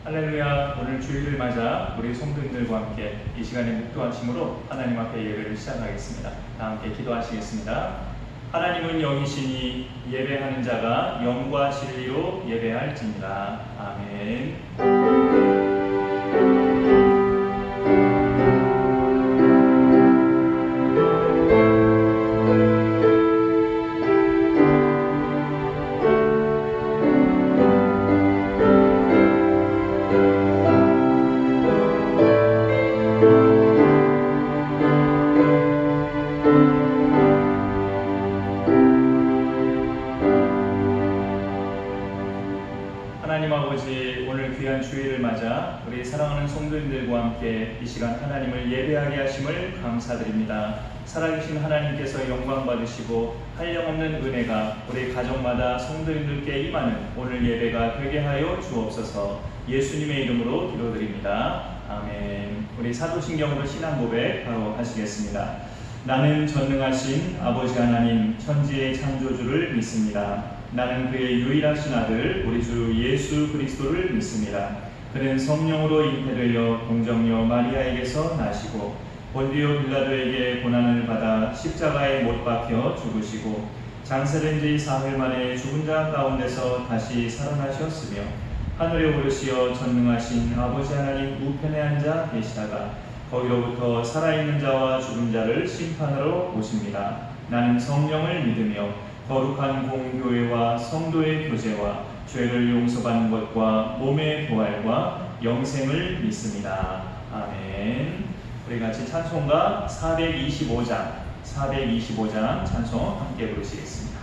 할렐루야. 오늘 주일을 맞아 우리 성도님들과 함께 이 시간에 묵도하심으로 하나님 앞에 예배를 시작하겠습니다. 다 함께 기도하시겠습니다. 하나님은 영이시니 예배하는 자가 영과 진리로 예배할지니라. 아멘. 하나님 아버지, 오늘 귀한 주일을 맞아 우리 사랑하는 성도님들과 함께 이 시간 하나님을 예배하게 하심을 감사드립니다. 살아계신 하나님께서 영광 받으시고 한량없는 은혜가 우리 가정마다 성도님들께 임하는 오늘 예배가 되게 하여 주옵소서. 예수님의 이름으로 기도드립니다. 아멘. 우리 사도신경으로 신앙 고백 바로 하시겠습니다. 나는 전능하신 아버지 하나님 천지의 창조주를 믿습니다. 나는 그의 유일하신 아들 우리 주 예수 그리스도를 믿습니다. 그는 성령으로 잉태되어 동정녀 마리아에게서 나시고 본디오 빌라도에게 고난을 받아 십자가에 못 박혀 죽으시고 장사된 지 사흘 만에 죽은 자 가운데서 다시 살아나셨으며 하늘에 오르시어 전능하신 아버지 하나님 우편에 앉아 계시다가 거기로부터 살아있는 자와 죽은 자를 심판하러 오십니다. 나는 성령을 믿으며 거룩한 공교회와 성도의 교제와 죄를 용서받는 것과 몸의 부활과 영생을 믿습니다. 아멘. 우리 같이 찬송가 425장 찬송 함께 부르시겠습니다.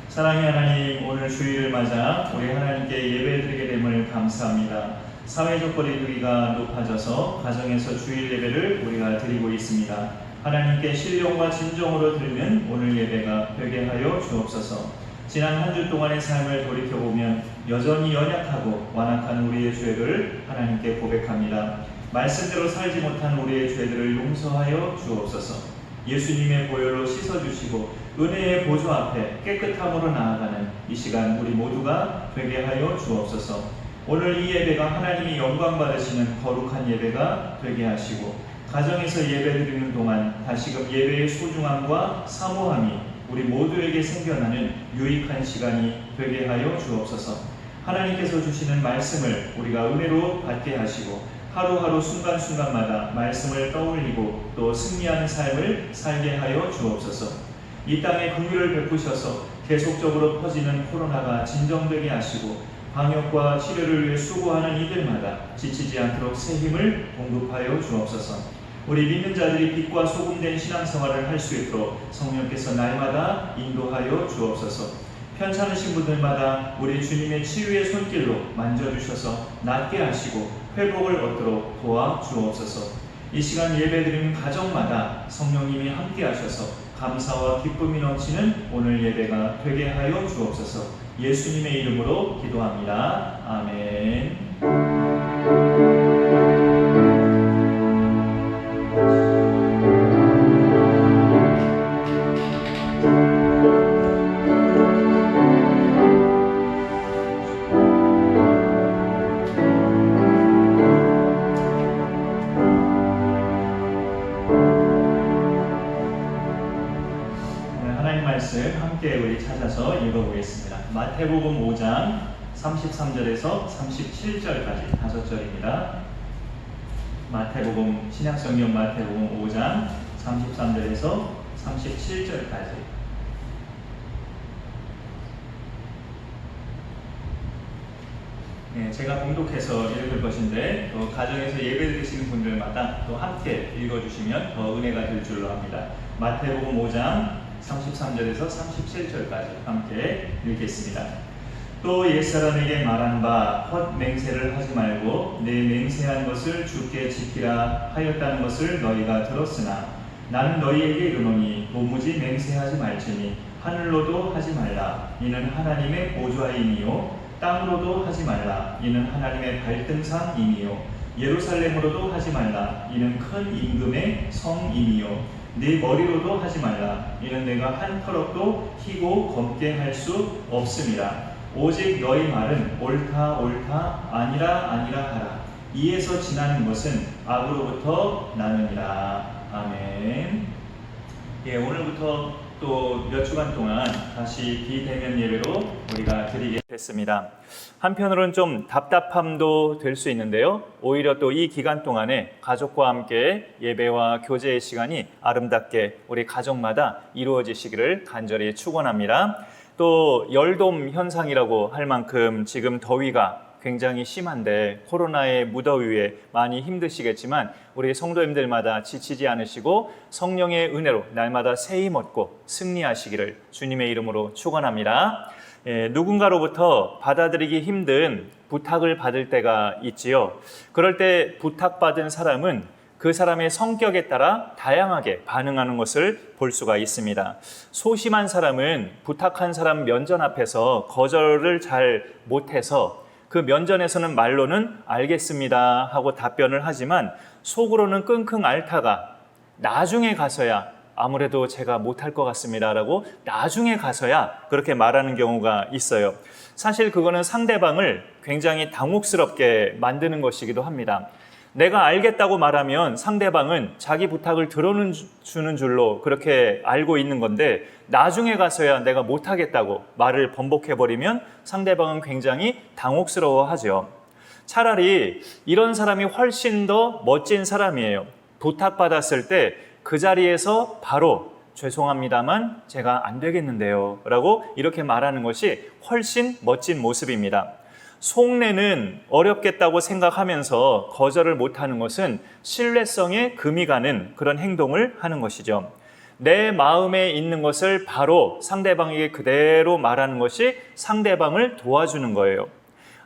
사랑의 하나님, 오늘 주일을 맞아 우리 하나님께 예배드리게 됨을 감사합니다. 사회적 거리두기가 높아져서 가정에서 주일 예배를 우리가 드리고 있습니다. 하나님께 신령과 진정으로 드리는 오늘 예배가 되게 하여 주옵소서. 지난 한 주 동안의 삶을 돌이켜보면 여전히 연약하고 완악한 우리의 죄를 하나님께 고백합니다. 말씀대로 살지 못한 우리의 죄들을 용서하여 주옵소서. 예수님의 보혈로 씻어주시고 은혜의 보좌 앞에 깨끗함으로 나아가는 이 시간 우리 모두가 되게 하여 주옵소서. 오늘 이 예배가 하나님이 영광 받으시는 거룩한 예배가 되게 하시고 가정에서 예배드리는 동안 다시금 예배의 소중함과 사모함이 우리 모두에게 생겨나는 유익한 시간이 되게 하여 주옵소서. 하나님께서 주시는 말씀을 우리가 은혜로 받게 하시고 하루하루 순간순간마다 말씀을 떠올리고 또 승리하는 삶을 살게 하여 주옵소서. 이 땅에 긍휼을 베푸셔서 계속적으로 퍼지는 코로나가 진정되게 하시고 방역과 치료를 위해 수고하는 이들마다 지치지 않도록 새 힘을 공급하여 주옵소서. 우리 믿는 자들이 빛과 소금된 신앙생활을 할 수 있도록 성령께서 날마다 인도하여 주옵소서. 편찮으신 분들마다 우리 주님의 치유의 손길로 만져주셔서 낫게 하시고 회복을 얻도록 도와 주옵소서. 이 시간 예배드리는 가정마다 성령님이 함께 하셔서 감사와 기쁨이 넘치는 오늘 예배가 되게 하여 주옵소서. 예수님의 이름으로 기도합니다. 아멘. 함께 우리 찾아서 읽어보겠습니다. 마태복음 5장 33절에서 37절까지 5절입니다. 마태복음 신약성경 마태복음 5장 33절에서 37절까지. 네, 제가 봉독해서 읽을 것인데 또 가정에서 예배드리시는 분들마다 또 함께 읽어주시면 더 은혜가 될 줄로 합니다. 마태복음 5장 33절에서 37절까지 함께 읽겠습니다. 또 옛사람에게 말한 바 헛 맹세를 하지 말고 내 맹세한 것을 주께 지키라 하였다는 것을 너희가 들었으나 나는 너희에게 이르노니 도무지 맹세하지 말지니 하늘로도 하지 말라 이는 하나님의 보좌임이요 땅으로도 하지 말라 이는 하나님의 발등상임이요 예루살렘으로도 하지 말라 이는 큰 임금의 성임이요 네 머리로도 하지 말라 이는 내가 한 터럭도 희고 검게 할 수 없음이라 오직 너희 말은 옳다 옳다 아니라 아니라 하라 이에서 지나는 것은 악으로부터 나느니라. 아멘. 예, 오늘부터 또 몇 주간 동안 다시 비대면 예배로 우리가 드리게 됐습니다. 한편으로는 좀 답답함도 될 수 있는데요. 오히려 또 이 기간 동안에 가족과 함께 예배와 교제의 시간이 아름답게 우리 가정마다 이루어지시기를 간절히 축원합니다. 또 열돔 현상이라고 할 만큼 지금 더위가 굉장히 심한데 코로나의 무더위에 많이 힘드시겠지만 우리 성도님들마다 지치지 않으시고 성령의 은혜로 날마다 새 힘 얻고 승리하시기를 주님의 이름으로 축원합니다. 누군가로부터 받아들이기 힘든 부탁을 받을 때가 있지요. 그럴 때 부탁받은 사람은 그 사람의 성격에 따라 다양하게 반응하는 것을 볼 수가 있습니다. 소심한 사람은 부탁한 사람 면전 앞에서 거절을 잘 못해서 그 면전에서는 말로는 알겠습니다 하고 답변을 하지만 속으로는 끙끙 앓다가 나중에 가서야 아무래도 제가 못할 것 같습니다 라고 나중에 가서야 그렇게 말하는 경우가 있어요. 사실 그거는 상대방을 굉장히 당혹스럽게 만드는 것이기도 합니다. 내가 알겠다고 말하면 상대방은 자기 부탁을 들어주는 줄로 그렇게 알고 있는 건데 나중에 가서야 내가 못하겠다고 말을 번복해버리면 상대방은 굉장히 당혹스러워하죠. 차라리 이런 사람이 훨씬 더 멋진 사람이에요. 부탁받았을 때 그 자리에서 바로 죄송합니다만 제가 안 되겠는데요 라고 이렇게 말하는 것이 훨씬 멋진 모습입니다. 속내는 어렵겠다고 생각하면서 거절을 못하는 것은 신뢰성에 금이 가는 그런 행동을 하는 것이죠. 내 마음에 있는 것을 바로 상대방에게 그대로 말하는 것이 상대방을 도와주는 거예요.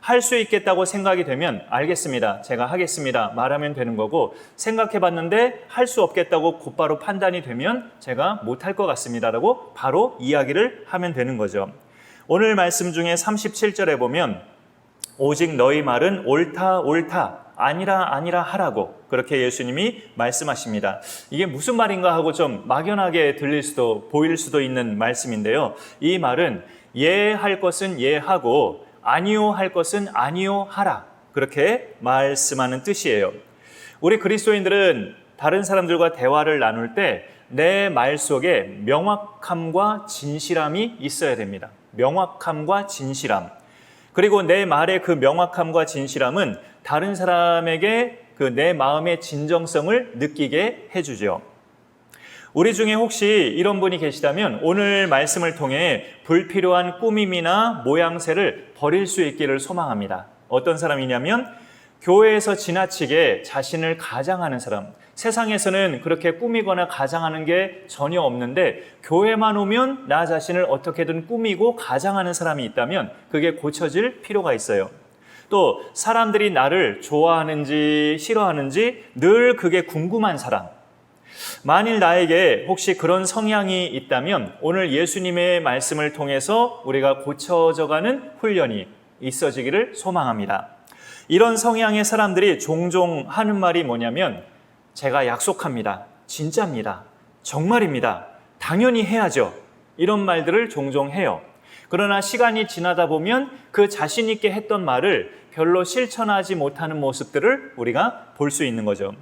할 수 있겠다고 생각이 되면 알겠습니다. 제가 하겠습니다. 말하면 되는 거고 생각해 봤는데 할 수 없겠다고 곧바로 판단이 되면 제가 못할 것 같습니다. 라고 바로 이야기를 하면 되는 거죠. 오늘 말씀 중에 37절에 보면 오직 너희 말은 옳다 옳다 아니라 아니라 하라고 그렇게 예수님이 말씀하십니다. 이게 무슨 말인가 하고 좀 막연하게 들릴 수도 보일 수도 있는 말씀인데요. 이 말은 예할 것은 예하고 아니요 할 것은 아니요 하라 그렇게 말씀하는 뜻이에요. 우리 그리스도인들은 다른 사람들과 대화를 나눌 때 내 말 속에 명확함과 진실함이 있어야 됩니다. 명확함과 진실함. 그리고 내 말의 그 명확함과 진실함은 다른 사람에게 그 내 마음의 진정성을 느끼게 해주죠. 우리 중에 혹시 이런 분이 계시다면 오늘 말씀을 통해 불필요한 꾸밈이나 모양새를 버릴 수 있기를 소망합니다. 어떤 사람이냐면 교회에서 지나치게 자신을 가장하는 사람. 세상에서는 그렇게 꾸미거나 가장하는 게 전혀 없는데 교회만 오면 나 자신을 어떻게든 꾸미고 가장하는 사람이 있다면 그게 고쳐질 필요가 있어요. 또 사람들이 나를 좋아하는지 싫어하는지 늘 그게 궁금한 사람. 만일 나에게 혹시 그런 성향이 있다면 오늘 예수님의 말씀을 통해서 우리가 고쳐져가는 훈련이 있어지기를 소망합니다. 이런 성향의 사람들이 종종 하는 말이 뭐냐면 제가 약속합니다. 진짜입니다. 정말입니다. 당연히 해야죠. 이런 말들을 종종 해요. 그러나 시간이 지나다 보면 그 자신 있게 했던 말을 별로 실천하지 못하는 모습들을 우리가 볼 수 있는 거죠.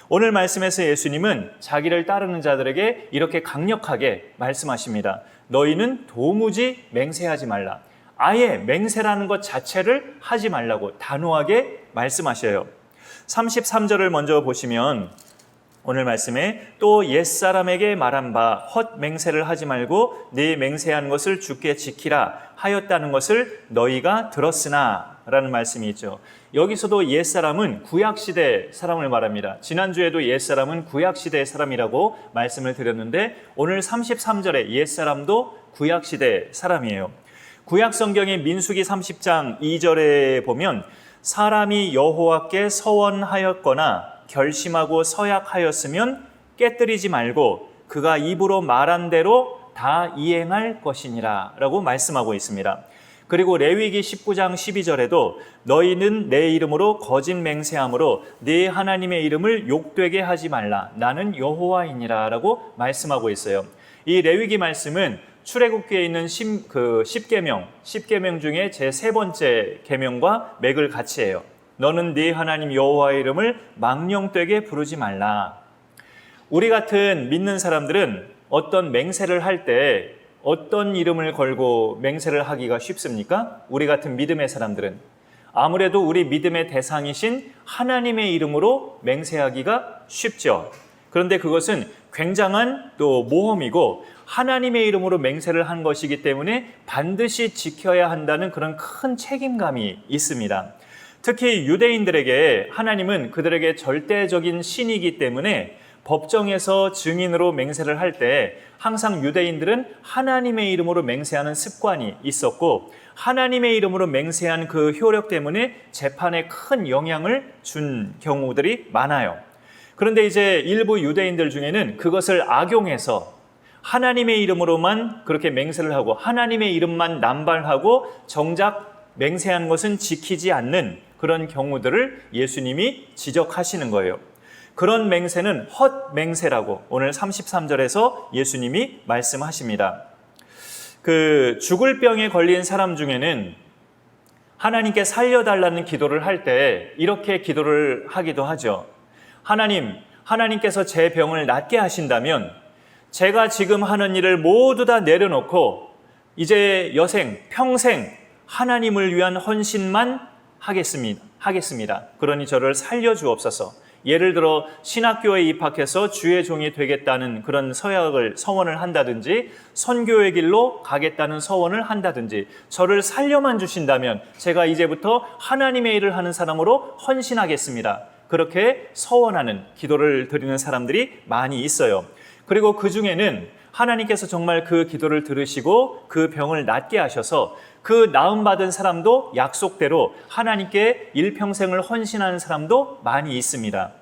오늘 말씀에서 예수님은 자기를 따르는 자들에게 이렇게 강력하게 말씀하십니다. 너희는 도무지 맹세하지 말라. 아예 맹세라는 것 자체를 하지 말라고 단호하게 말씀하셔요. 33절을 먼저 보시면 오늘 말씀에 또 옛사람에게 말한 바 헛 맹세를 하지 말고 네 맹세한 것을 주께 지키라 하였다는 것을 너희가 들었으나 라는 말씀이 있죠. 여기서도 옛사람은 구약시대 사람을 말합니다. 지난주에도 옛사람은 구약시대의 사람이라고 말씀을 드렸는데 오늘 33절에 옛사람도 구약시대 사람이에요. 구약성경의 민수기 30장 2절에 보면 사람이 여호와께 서원하였거나 결심하고 서약하였으면 깨뜨리지 말고 그가 입으로 말한 대로 다 이행할 것이니라 라고 말씀하고 있습니다. 그리고 레위기 19장 12절에도 너희는 내 이름으로 거짓 맹세함으로 네 하나님의 이름을 욕되게 하지 말라 나는 여호와이니라 라고 말씀하고 있어요. 이 레위기 말씀은 출애굽기에 있는 10계명 중에 제 세 번째 계명과 맥을 같이 해요. 너는 네 하나님 여호와의 이름을 망령되게 부르지 말라. 우리 같은 믿는 사람들은 어떤 맹세를 할 때 어떤 이름을 걸고 맹세를 하기가 쉽습니까? 우리 같은 믿음의 사람들은 아무래도 우리 믿음의 대상이신 하나님의 이름으로 맹세하기가 쉽죠. 그런데 그것은 굉장한 또 모험이고 하나님의 이름으로 맹세를 한 것이기 때문에 반드시 지켜야 한다는 그런 큰 책임감이 있습니다. 특히 유대인들에게 하나님은 그들에게 절대적인 신이기 때문에 법정에서 증인으로 맹세를 할 때 항상 유대인들은 하나님의 이름으로 맹세하는 습관이 있었고 하나님의 이름으로 맹세한 그 효력 때문에 재판에 큰 영향을 준 경우들이 많아요. 그런데 이제 일부 유대인들 중에는 그것을 악용해서 하나님의 이름으로만 그렇게 맹세를 하고 하나님의 이름만 남발하고 정작 맹세한 것은 지키지 않는 그런 경우들을 예수님이 지적하시는 거예요. 그런 맹세는 헛 맹세라고 오늘 33절에서 예수님이 말씀하십니다. 죽을 병에 걸린 사람 중에는 하나님께 살려달라는 기도를 할 때 이렇게 기도를 하기도 하죠. 하나님께서 제 병을 낫게 하신다면 제가 지금 하는 일을 모두 다 내려놓고 이제 평생 하나님을 위한 헌신만 하겠습니다. 그러니 저를 살려주옵소서. 예를 들어 신학교에 입학해서 주의 종이 되겠다는 그런 서원을 한다든지 선교의 길로 가겠다는 서원을 한다든지 저를 살려만 주신다면 제가 이제부터 하나님의 일을 하는 사람으로 헌신하겠습니다. 그렇게 서원하는 기도를 드리는 사람들이 많이 있어요. 그리고 그 중에는 하나님께서 정말 그 기도를 들으시고 그 병을 낫게 하셔서 그 나음받은 사람도 약속대로 하나님께 일평생을 헌신하는 사람도 많이 있습니다.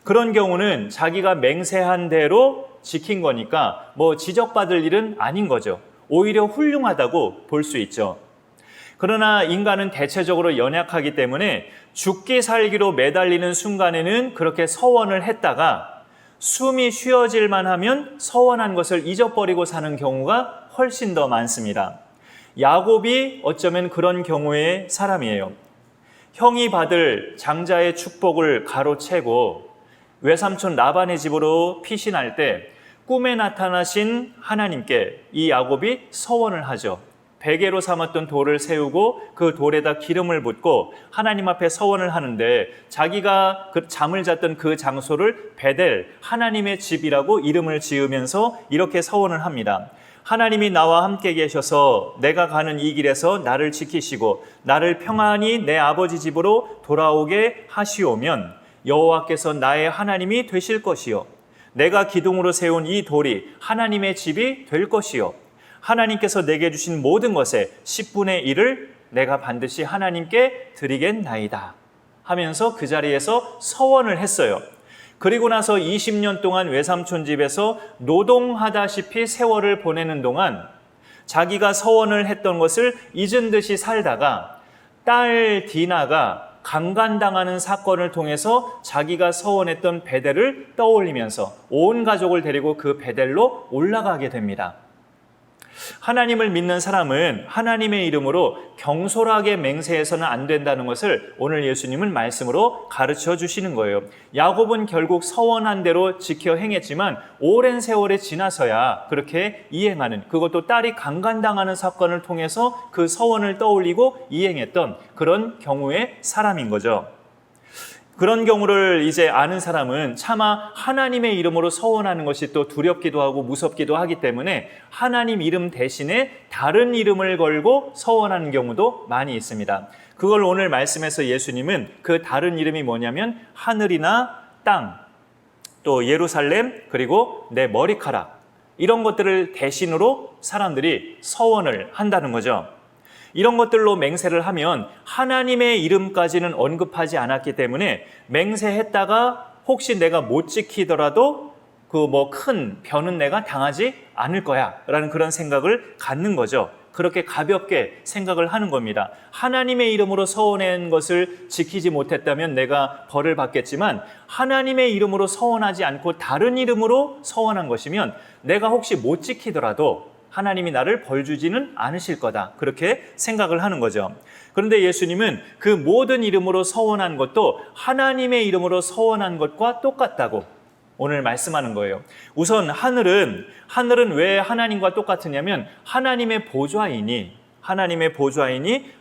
그런 경우는 자기가 맹세한 대로 지킨 거니까 지적받을 일은 아닌 거죠. 오히려 훌륭하다고 볼 수 있죠. 그러나 인간은 대체적으로 연약하기 때문에 죽기 살기로 매달리는 순간에는 그렇게 서원을 했다가 숨이 쉬어질만 하면 서원한 것을 잊어버리고 사는 경우가 훨씬 더 많습니다. 야곱이 어쩌면 그런 경우의 사람이에요. 형이 받을 장자의 축복을 가로채고 외삼촌 라반의 집으로 피신할 때 꿈에 나타나신 하나님께 이 야곱이 서원을 하죠. 베개로 삼았던 돌을 세우고 그 돌에다 기름을 붓고 하나님 앞에 서원을 하는데 자기가 잠을 잤던 그 장소를 베델, 하나님의 집이라고 이름을 지으면서 이렇게 서원을 합니다. 하나님이 나와 함께 계셔서 내가 가는 이 길에서 나를 지키시고 나를 평안히 내 아버지 집으로 돌아오게 하시오면 여호와께서 나의 하나님이 되실 것이요 내가 기둥으로 세운 이 돌이 하나님의 집이 될 것이요 하나님께서 내게 주신 모든 것의 10분의 1을 내가 반드시 하나님께 드리겠나이다 하면서 그 자리에서 서원을 했어요. 그리고 나서 20년 동안 외삼촌 집에서 노동하다시피 세월을 보내는 동안 자기가 서원을 했던 것을 잊은 듯이 살다가 딸 디나가 강간당하는 사건을 통해서 자기가 서원했던 베델을 떠올리면서 온 가족을 데리고 그 베델로 올라가게 됩니다. 하나님을 믿는 사람은 하나님의 이름으로 경솔하게 맹세해서는 안 된다는 것을 오늘 예수님은 말씀으로 가르쳐 주시는 거예요. 야곱은 결국 서원한 대로 지켜 행했지만 오랜 세월이 지나서야 그렇게 이행하는, 그것도 딸이 강간당하는 사건을 통해서 그 서원을 떠올리고 이행했던 그런 경우의 사람인 거죠. 그런 경우를 이제 아는 사람은 차마 하나님의 이름으로 서원하는 것이 또 두렵기도 하고 무섭기도 하기 때문에 하나님 이름 대신에 다른 이름을 걸고 서원하는 경우도 많이 있습니다. 그걸 오늘 말씀에서 예수님은 그 다른 이름이 뭐냐면 하늘이나 땅, 또 예루살렘, 그리고 내 머리카락, 이런 것들을 대신으로 사람들이 서원을 한다는 거죠. 이런 것들로 맹세를 하면 하나님의 이름까지는 언급하지 않았기 때문에 맹세했다가 혹시 내가 못 지키더라도 그 큰 변은 내가 당하지 않을 거야 라는 그런 생각을 갖는 거죠. 그렇게 가볍게 생각을 하는 겁니다. 하나님의 이름으로 서원한 것을 지키지 못했다면 내가 벌을 받겠지만 하나님의 이름으로 서원하지 않고 다른 이름으로 서원한 것이면 내가 혹시 못 지키더라도 하나님이 나를 벌 주지는 않으실 거다, 그렇게 생각을 하는 거죠. 그런데 예수님은 그 모든 이름으로 서원한 것도 하나님의 이름으로 서원한 것과 똑같다고 오늘 말씀하는 거예요. 우선 하늘은 왜 하나님과 똑같으냐면 하나님의 보좌이니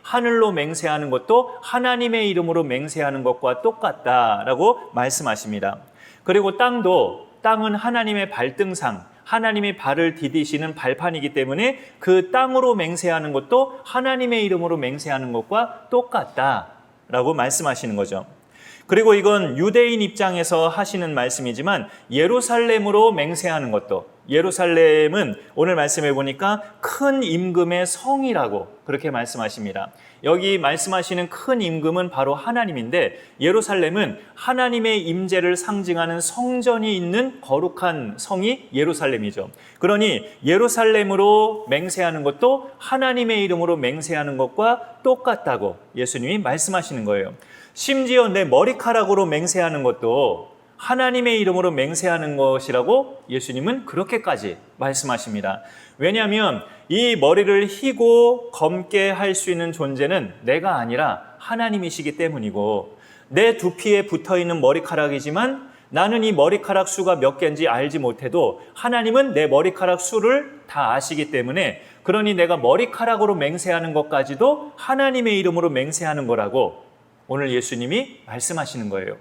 하늘로 맹세하는 것도 하나님의 이름으로 맹세하는 것과 똑같다라고 말씀하십니다. 그리고 땅은 하나님의 발등상, 하나님이 발을 디디시는 발판이기 때문에 그 땅으로 맹세하는 것도 하나님의 이름으로 맹세하는 것과 똑같다라고 말씀하시는 거죠. 그리고 이건 유대인 입장에서 하시는 말씀이지만 예루살렘으로 맹세하는 것도, 예루살렘은 오늘 말씀해 보니까 큰 임금의 성이라고 그렇게 말씀하십니다. 여기 말씀하시는 큰 임금은 바로 하나님인데 예루살렘은 하나님의 임재를 상징하는 성전이 있는 거룩한 성이 예루살렘이죠. 그러니 예루살렘으로 맹세하는 것도 하나님의 이름으로 맹세하는 것과 똑같다고 예수님이 말씀하시는 거예요. 심지어 내 머리카락으로 맹세하는 것도 하나님의 이름으로 맹세하는 것이라고 예수님은 그렇게까지 말씀하십니다. 왜냐하면 이 머리를 희고 검게 할 수 있는 존재는 내가 아니라 하나님이시기 때문이고, 내 두피에 붙어있는 머리카락이지만 나는 이 머리카락 수가 몇 개인지 알지 못해도 하나님은 내 머리카락 수를 다 아시기 때문에, 그러니 내가 머리카락으로 맹세하는 것까지도 하나님의 이름으로 맹세하는 거라고 오늘 예수님이 말씀하시는 거예요.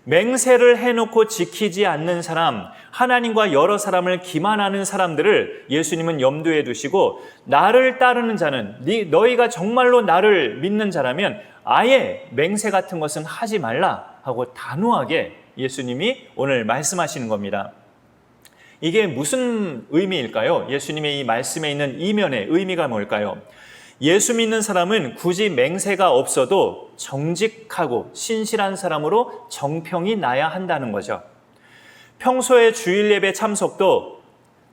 맹세를 해놓고 지키지 않는 사람, 하나님과 여러 사람을 기만하는 사람들을 예수님은 염두에 두시고, 나를 따르는 자는, 너희가 정말로 나를 믿는 자라면 아예 맹세 같은 것은 하지 말라 하고 단호하게 예수님이 오늘 말씀하시는 겁니다. 이게 무슨 의미일까요? 예수님의 이 말씀에 있는 이면의 의미가 뭘까요? 예수 믿는 사람은 굳이 맹세가 없어도 정직하고 신실한 사람으로 정평이 나야 한다는 거죠. 평소에 주일 예배 참석도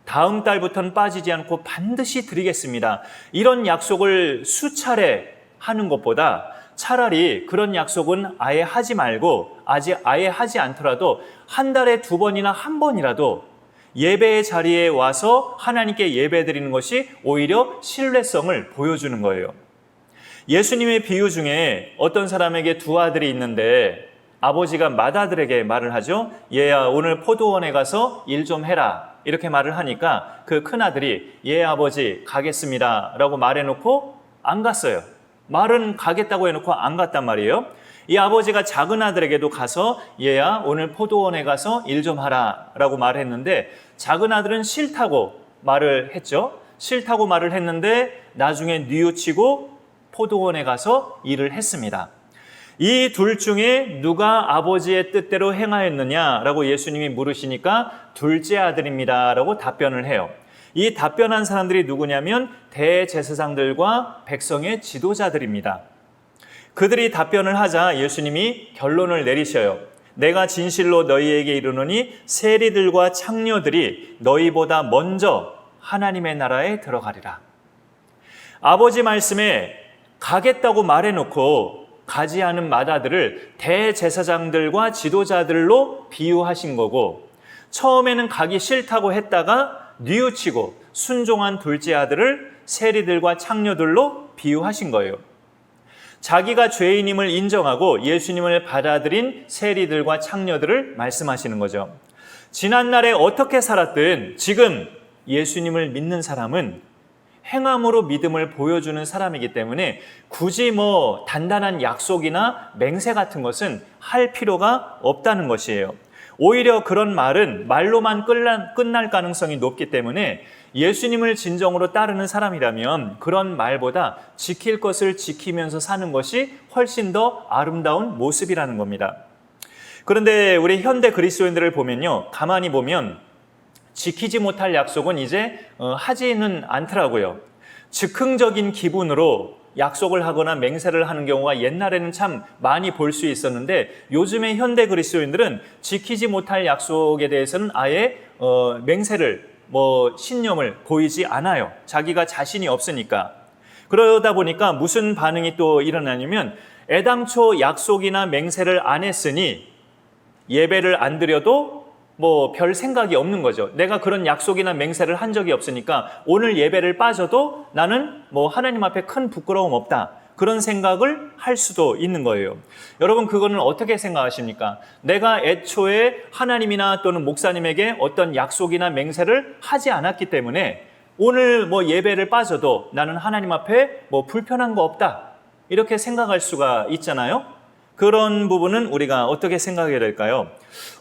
다음 달부터는 빠지지 않고 반드시 드리겠습니다, 이런 약속을 수차례 하는 것보다 차라리 그런 약속은 아예 하지 말고, 아예 하지 않더라도 한 달에 2번이나 1번이라도 예배의 자리에 와서 하나님께 예배드리는 것이 오히려 신뢰성을 보여주는 거예요. 예수님의 비유 중에 어떤 사람에게 2 아들이 있는데 아버지가 맏아들에게 말을 하죠. 얘야, 오늘 포도원에 가서 일 좀 해라, 이렇게 말을 하니까 그 큰아들이 예 아버지 가겠습니다 라고 말해놓고 안 갔어요. 말은 가겠다고 해놓고 안 갔단 말이에요. 이 아버지가 작은 아들에게도 가서 얘야 오늘 포도원에 가서 일 좀 하라 라고 말했는데 작은 아들은 싫다고 말을 했죠. 싫다고 말을 했는데 나중에 뉘우치고 포도원에 가서 일을 했습니다. 이 둘 중에 누가 아버지의 뜻대로 행하였느냐라고 예수님이 물으시니까 둘째 아들입니다 라고 답변을 해요. 이 답변한 사람들이 누구냐면 대제사장들과 백성의 지도자들입니다. 그들이 답변을 하자 예수님이 결론을 내리셔요. 내가 진실로 너희에게 이르노니 세리들과 창녀들이 너희보다 먼저 하나님의 나라에 들어가리라. 아버지 말씀에 가겠다고 말해놓고 가지 않은 마다들을 대제사장들과 지도자들로 비유하신 거고, 처음에는 가기 싫다고 했다가 뉘우치고 순종한 둘째 아들을 세리들과 창녀들로 비유하신 거예요. 자기가 죄인임을 인정하고 예수님을 받아들인 세리들과 창녀들을 말씀하시는 거죠. 지난날에 어떻게 살았든 지금 예수님을 믿는 사람은 행함으로 믿음을 보여주는 사람이기 때문에 굳이 단단한 약속이나 맹세 같은 것은 할 필요가 없다는 것이에요. 오히려 그런 말은 말로만 끝날 가능성이 높기 때문에 예수님을 진정으로 따르는 사람이라면 그런 말보다 지킬 것을 지키면서 사는 것이 훨씬 더 아름다운 모습이라는 겁니다. 그런데 우리 현대 그리스도인들을 보면요, 가만히 보면 지키지 못할 약속은 이제 하지는 않더라고요. 즉흥적인 기분으로 약속을 하거나 맹세를 하는 경우가 옛날에는 참 많이 볼 수 있었는데, 요즘의 현대 그리스도인들은 지키지 못할 약속에 대해서는 아예 맹세를 신념을 보이지 않아요. 자기가 자신이 없으니까. 그러다 보니까 무슨 반응이 또 일어나냐면, 애당초 약속이나 맹세를 안 했으니 예배를 안 드려도 별 생각이 없는 거죠. 내가 그런 약속이나 맹세를 한 적이 없으니까 오늘 예배를 빠져도 나는 하나님 앞에 큰 부끄러움 없다, 그런 생각을 할 수도 있는 거예요. 여러분, 그거는 어떻게 생각하십니까? 내가 애초에 하나님이나 또는 목사님에게 어떤 약속이나 맹세를 하지 않았기 때문에 오늘 예배를 빠져도 나는 하나님 앞에 불편한 거 없다, 이렇게 생각할 수가 있잖아요. 그런 부분은 우리가 어떻게 생각해야 될까요?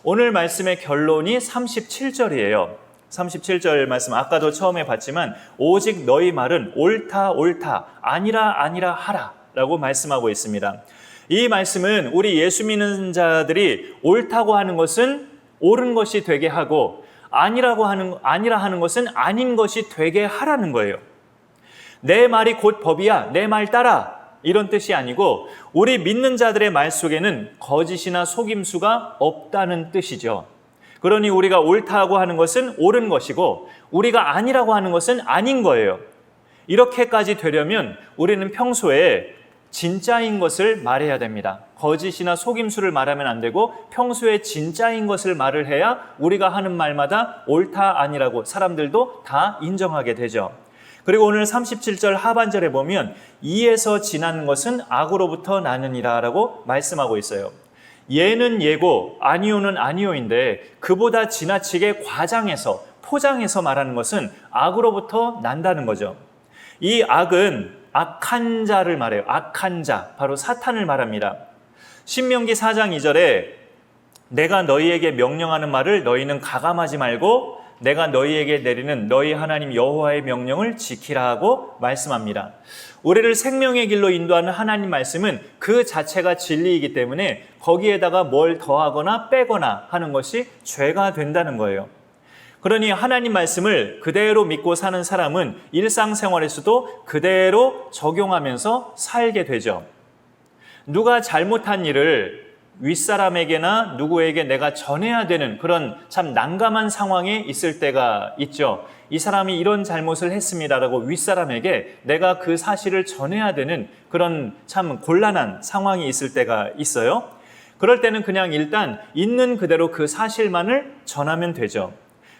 오늘 말씀의 결론이 37절이에요. 37절 말씀 아까도 처음에 봤지만 오직 너희 말은 옳다 옳다 아니라 아니라 하라 라고 말씀하고 있습니다. 이 말씀은 우리 예수 믿는 자들이 옳다고 하는 것은 옳은 것이 되게 하고 아니라 하는 것은 아닌 것이 되게 하라는 거예요. 내 말이 곧 법이야, 내 말 따라, 이런 뜻이 아니고 우리 믿는 자들의 말 속에는 거짓이나 속임수가 없다는 뜻이죠. 그러니 우리가 옳다고 하는 것은 옳은 것이고 우리가 아니라고 하는 것은 아닌 거예요. 이렇게까지 되려면 우리는 평소에 진짜인 것을 말해야 됩니다. 거짓이나 속임수를 말하면 안 되고 평소에 진짜인 것을 말을 해야 우리가 하는 말마다 옳다 아니라고 사람들도 다 인정하게 되죠. 그리고 오늘 37절 하반절에 보면 이에서 지나는 것은 악으로부터 나느니라 라고 말씀하고 있어요. 예는 예고 아니오는 아니오인데 그보다 지나치게 과장해서 포장해서 말하는 것은 악으로부터 난다는 거죠. 이 악은 악한 자를 말해요. 악한 자, 바로 사탄을 말합니다. 신명기 4장 2절에 내가 너희에게 명령하는 말을 너희는 가감하지 말고 내가 너희에게 내리는 너희 하나님 여호와의 명령을 지키라 하고 말씀합니다. 우리를 생명의 길로 인도하는 하나님 말씀은 그 자체가 진리이기 때문에 거기에다가 뭘 더하거나 빼거나 하는 것이 죄가 된다는 거예요. 그러니 하나님 말씀을 그대로 믿고 사는 사람은 일상생활에서도 그대로 적용하면서 살게 되죠. 누가 잘못한 일을 윗사람에게나 누구에게 내가 전해야 되는 그런 참 난감한 상황에 있을 때가 있죠. 이 사람이 이런 잘못을 했습니다라고 윗사람에게 내가 그 사실을 전해야 되는 그런 참 곤란한 상황이 있을 때가 있어요. 그럴 때는 그냥 일단 있는 그대로 그 사실만을 전하면 되죠.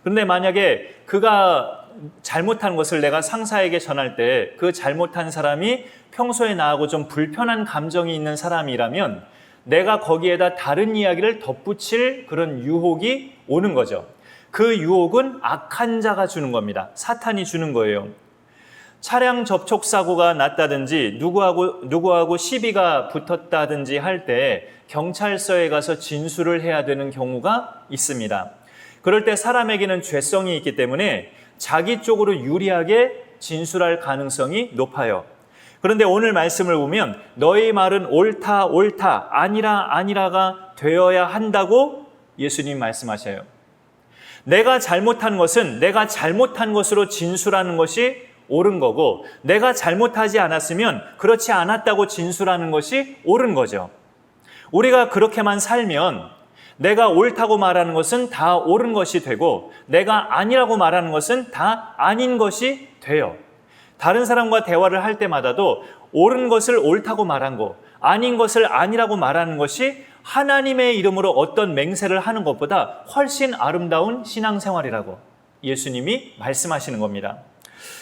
그런데 만약에 그가 잘못한 것을 내가 상사에게 전할 때 그 잘못한 사람이 평소에 나하고 좀 불편한 감정이 있는 사람이라면 내가 거기에다 다른 이야기를 덧붙일 그런 유혹이 오는 거죠. 그 유혹은 악한 자가 주는 겁니다. 사탄이 주는 거예요. 차량 접촉 사고가 났다든지 누구하고 시비가 붙었다든지 할 때 경찰서에 가서 진술을 해야 되는 경우가 있습니다. 그럴 때 사람에게는 죄성이 있기 때문에 자기 쪽으로 유리하게 진술할 가능성이 높아요. 그런데 오늘 말씀을 보면 너희 말은 옳다 옳다 아니라 아니라가 되어야 한다고 예수님 말씀하셔요. 내가 잘못한 것은 내가 잘못한 것으로 진술하는 것이 옳은 거고, 내가 잘못하지 않았으면 그렇지 않았다고 진술하는 것이 옳은 거죠. 우리가 그렇게만 살면 내가 옳다고 말하는 것은 다 옳은 것이 되고, 내가 아니라고 말하는 것은 다 아닌 것이 돼요. 다른 사람과 대화를 할 때마다도 옳은 것을 옳다고 말한 거, 아닌 것을 아니라고 말하는 것이 하나님의 이름으로 어떤 맹세를 하는 것보다 훨씬 아름다운 신앙생활이라고 예수님이 말씀하시는 겁니다.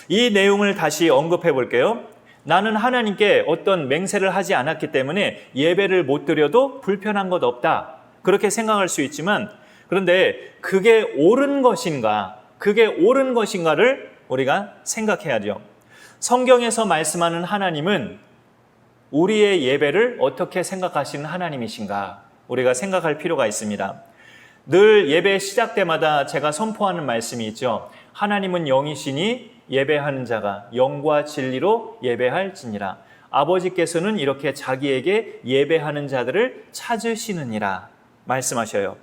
이 내용을 다시 언급해 볼게요. 나는 하나님께 어떤 맹세를 하지 않았기 때문에 예배를 못 드려도 불편한 것 없다, 그렇게 생각할 수 있지만, 그런데 그게 옳은 것인가, 그게 옳은 것인가를 우리가 생각해야죠. 성경에서 말씀하는 하나님은 우리의 예배를 어떻게 생각하시는 하나님이신가, 우리가 생각할 필요가 있습니다. 늘 예배 시작 때마다 제가 선포하는 말씀이 있죠. 하나님은 영이시니 예배하는 자가 영과 진리로 예배할지니라. 아버지께서는 이렇게 자기에게 예배하는 자들을 찾으시느니라 말씀하셔요.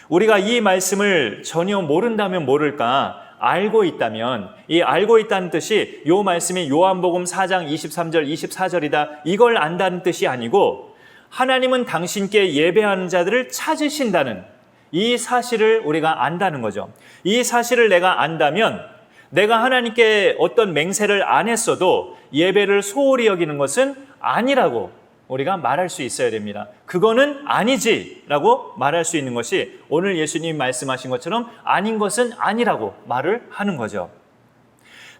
우리가 이 말씀을 전혀 모른다면 모를까, 알고 있다면, 이 알고 있다는 뜻이 이 말씀이 요한복음 4장 23절 24절이다, 이걸 안다는 뜻이 아니고, 하나님은 당신께 예배하는 자들을 찾으신다는 이 사실을 우리가 안다는 거죠. 이 사실을 내가 안다면 내가 하나님께 어떤 맹세를 안 했어도 예배를 소홀히 여기는 것은 아니라고 우리가 말할 수 있어야 됩니다. 그거는 아니지라고 말할 수 있는 것이 오늘 예수님이 말씀하신 것처럼 아닌 것은 아니라고 말을 하는 거죠.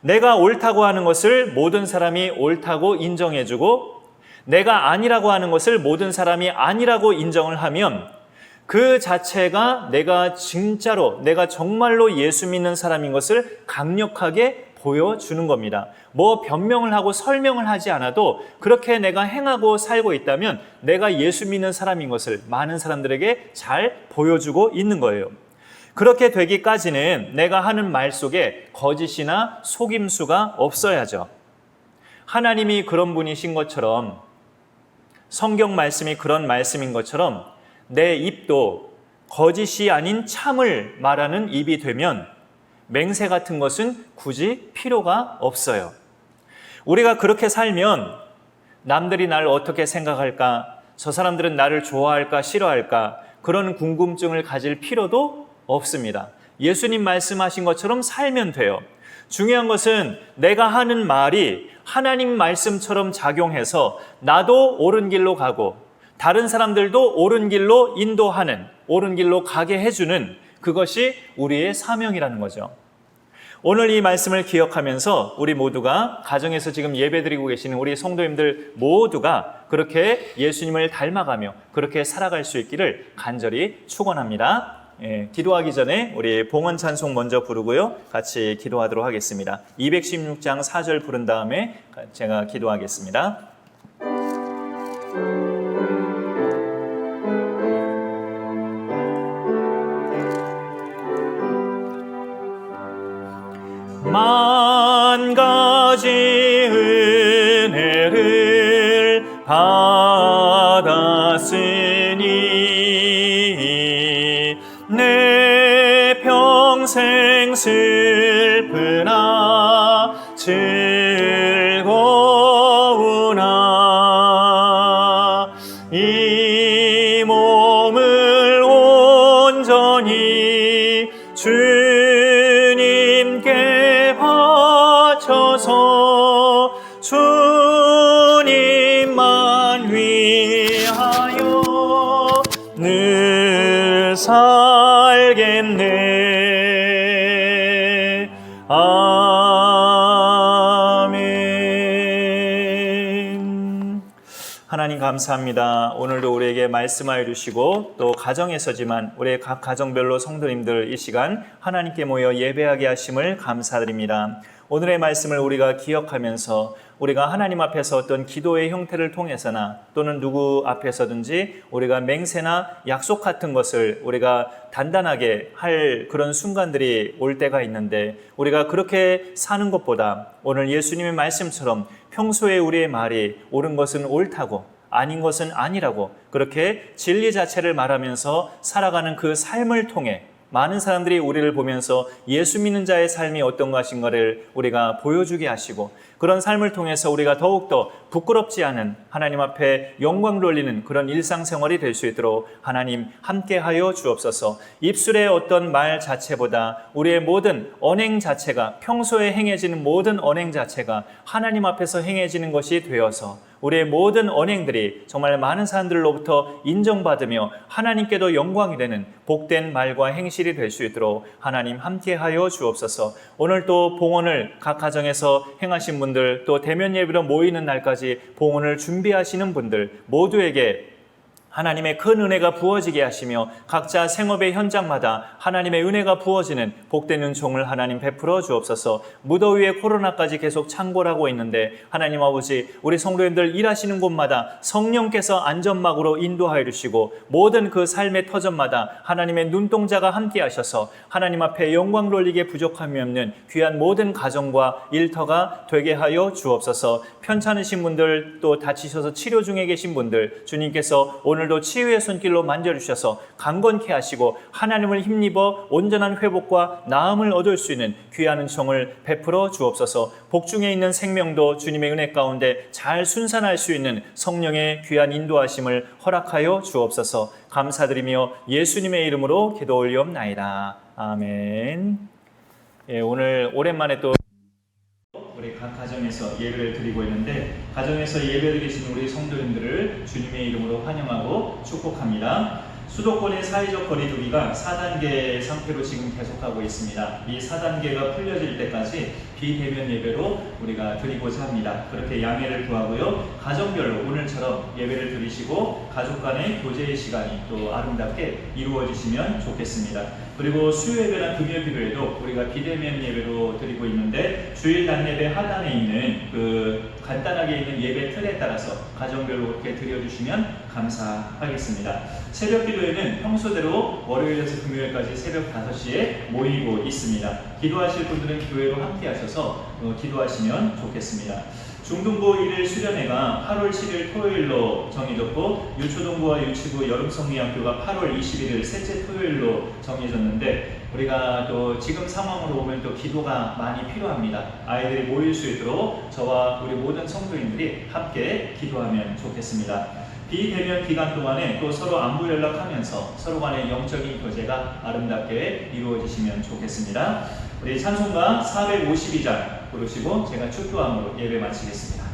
내가 옳다고 하는 것을 모든 사람이 옳다고 인정해주고, 내가 아니라고 하는 것을 모든 사람이 아니라고 인정을 하면 그 자체가 내가 진짜로, 내가 정말로 예수 믿는 사람인 것을 강력하게 보여주는 겁니다. 뭐 변명을 하고 설명을 하지 않아도 그렇게 내가 행하고 살고 있다면 내가 예수 믿는 사람인 것을 많은 사람들에게 잘 보여주고 있는 거예요. 그렇게 되기까지는 내가 하는 말 속에 거짓이나 속임수가 없어야죠. 하나님이 그런 분이신 것처럼, 성경 말씀이 그런 말씀인 것처럼 내 입도 거짓이 아닌 참을 말하는 입이 되면 맹세 같은 것은 굳이 필요가 없어요. 우리가 그렇게 살면 남들이 나를 어떻게 생각할까, 저 사람들은 나를 좋아할까 싫어할까, 그런 궁금증을 가질 필요도 없습니다. 예수님 말씀하신 것처럼 살면 돼요. 중요한 것은 내가 하는 말이 하나님 말씀처럼 작용해서 나도 옳은 길로 가고 다른 사람들도 옳은 길로 인도하는, 옳은 길로 가게 해주는, 그것이 우리의 사명이라는 거죠. 오늘 이 말씀을 기억하면서 우리 모두가 가정에서 지금 예배드리고 계시는 우리 성도님들 모두가 그렇게 예수님을 닮아가며 그렇게 살아갈 수 있기를 간절히 축원합니다. 기도하기 전에 우리 봉헌 찬송 먼저 부르고요, 같이 기도하도록 하겠습니다. 216장 4절 부른 다음에 제가 기도하겠습니다. 만 가지 은혜를 받았으니 내 평생 슬프나 즐거우나 이 몸을 온전히 주님께 바쳐서 주님만 위하여 늘 살겠네. 아멘. 하나님 감사합니다. 오늘도 우리에게 말씀하여 주시고 또 가정에서지만 우리의 각 가정별로 성도님들 이 시간 하나님께 모여 예배하게 하심을 감사드립니다. 오늘의 말씀을 우리가 기억하면서 우리가 하나님 앞에서 어떤 기도의 형태를 통해서나 또는 누구 앞에서든지 우리가 맹세나 약속 같은 것을 우리가 단단하게 할 그런 순간들이 올 때가 있는데, 우리가 그렇게 사는 것보다 오늘 예수님의 말씀처럼 평소에 우리의 말이 옳은 것은 옳다고 아닌 것은 아니라고 그렇게 진리 자체를 말하면서 살아가는 그 삶을 통해 많은 사람들이 우리를 보면서 예수 믿는 자의 삶이 어떤 것인가를 우리가 보여주게 하시고 그런 삶을 통해서 우리가 더욱더 부끄럽지 않은 하나님 앞에 영광 돌리는 그런 일상생활이 될 수 있도록 하나님 함께하여 주옵소서. 입술의 어떤 말 자체보다 우리의 모든 언행 자체가 평소에 행해지는 모든 언행 자체가 하나님 앞에서 행해지는 것이 되어서 우리의 모든 언행들이 정말 많은 사람들로부터 인정받으며 하나님께도 영광이 되는 복된 말과 행실이 될 수 있도록 하나님 함께하여 주옵소서. 오늘 또 봉헌을 각 가정에서 행하신 분들, 또 대면 예배로 모이는 날까지 봉헌을 준비하시는 분들 모두에게 하나님의 큰 은혜가 부어지게 하시며 각자 생업의 현장마다 하나님의 은혜가 부어지는 복된 은총을 하나님 베풀어 주옵소서. 무더위에 코로나까지 계속 창궐하고 있는데 하나님 아버지, 우리 성도님들 일하시는 곳마다 성령께서 안전막으로 인도하여 주시고 모든 그 삶의 터전마다 하나님의 눈동자가 함께 하셔서 하나님 앞에 영광 돌리게 부족함이 없는 귀한 모든 가정과 일터가 되게 하여 주옵소서. 편찮으신 분들, 또 다치셔서 치료 중에 계신 분들 주님께서 오늘도 치유의 손길로 만져주셔서 강건케 하시고 하나님을 힘입어 온전한 회복과 나음을 얻을 수 있는 귀한 은총을 베풀어 주옵소서. 복중에 있는 생명도 주님의 은혜 가운데 잘 순산할 수 있는 성령의 귀한 인도하심을 허락하여 주옵소서. 감사드리며 예수님의 이름으로 기도 올리옵나이다. 아멘. 오늘 오랜만에 또 우리 각 가정에서 예배를 드리고 있는데 가정에서 예배를 드리시는 우리 성도님들을 주님의 이름으로 환영하고 축복합니다. 수도권의 사회적 거리두기가 4단계 상태로 지금 계속하고 있습니다. 이 4단계가 풀려질 때까지 비대면 예배로 우리가 드리고자 합니다. 그렇게 양해를 구하고요. 가정별로 오늘처럼 예배를 드리시고 가족 간의 교제의 시간이 또 아름답게 이루어지시면 좋겠습니다. 그리고 수요예배나 금요일에도 우리가 비대면 예배로 드리고 있는데 주일 낮예배 하단에 있는 그 간단하게 있는 예배 틀에 따라서 가정별로 그렇게 드려주시면 감사하겠습니다. 새벽 기도회는 평소대로 월요일에서 금요일까지 새벽 5시에 모이고 있습니다. 기도하실 분들은 교회로 함께 하셔서 기도하시면 좋겠습니다. 중등부 1일 수련회가 8월 7일 토요일로 정해졌고 유초등부와 유치부 여름성리학교가 8월 21일 셋째 토요일로 정해졌는데 우리가 또 지금 상황으로 보면 또 기도가 많이 필요합니다. 아이들이 모일 수 있도록 저와 우리 모든 성도인들이 함께 기도하면 좋겠습니다. 비대면 기간 동안에 또 서로 안부 연락하면서 서로 간의 영적인 교제가 아름답게 이루어지시면 좋겠습니다. 우리 찬송가 452장 부르시고 제가 축도함으로 예배 마치겠습니다.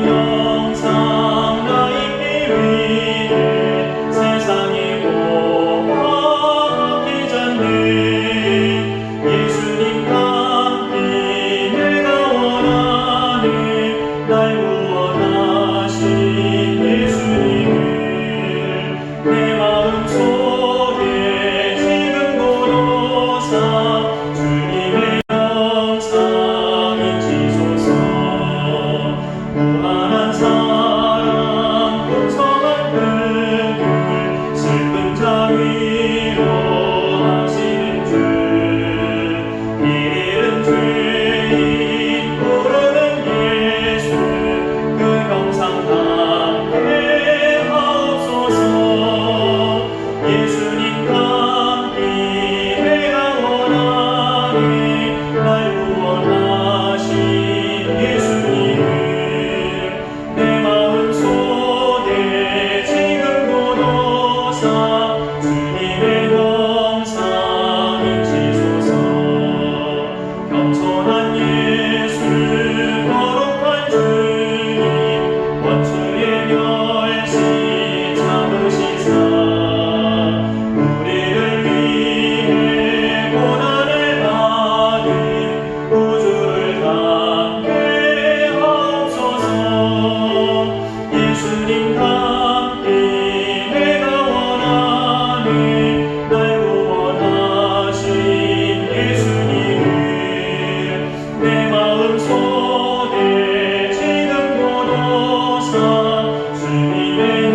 주님의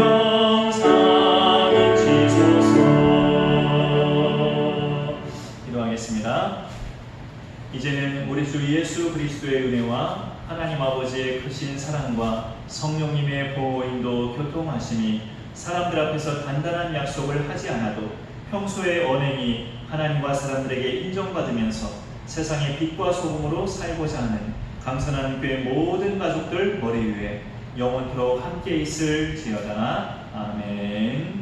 아버지의 크신 사랑과 성령님의 보호 인도 교통하심이 사람들 앞에서 단단한 약속을 하지 않아도 평소의 언행이 하나님과 사람들에게 인정받으면서 세상의 빛과 소금으로 살고자 하는 강선한 교회 모든 가족들 머리 위에 영원토록 함께 있을지어다. 아멘.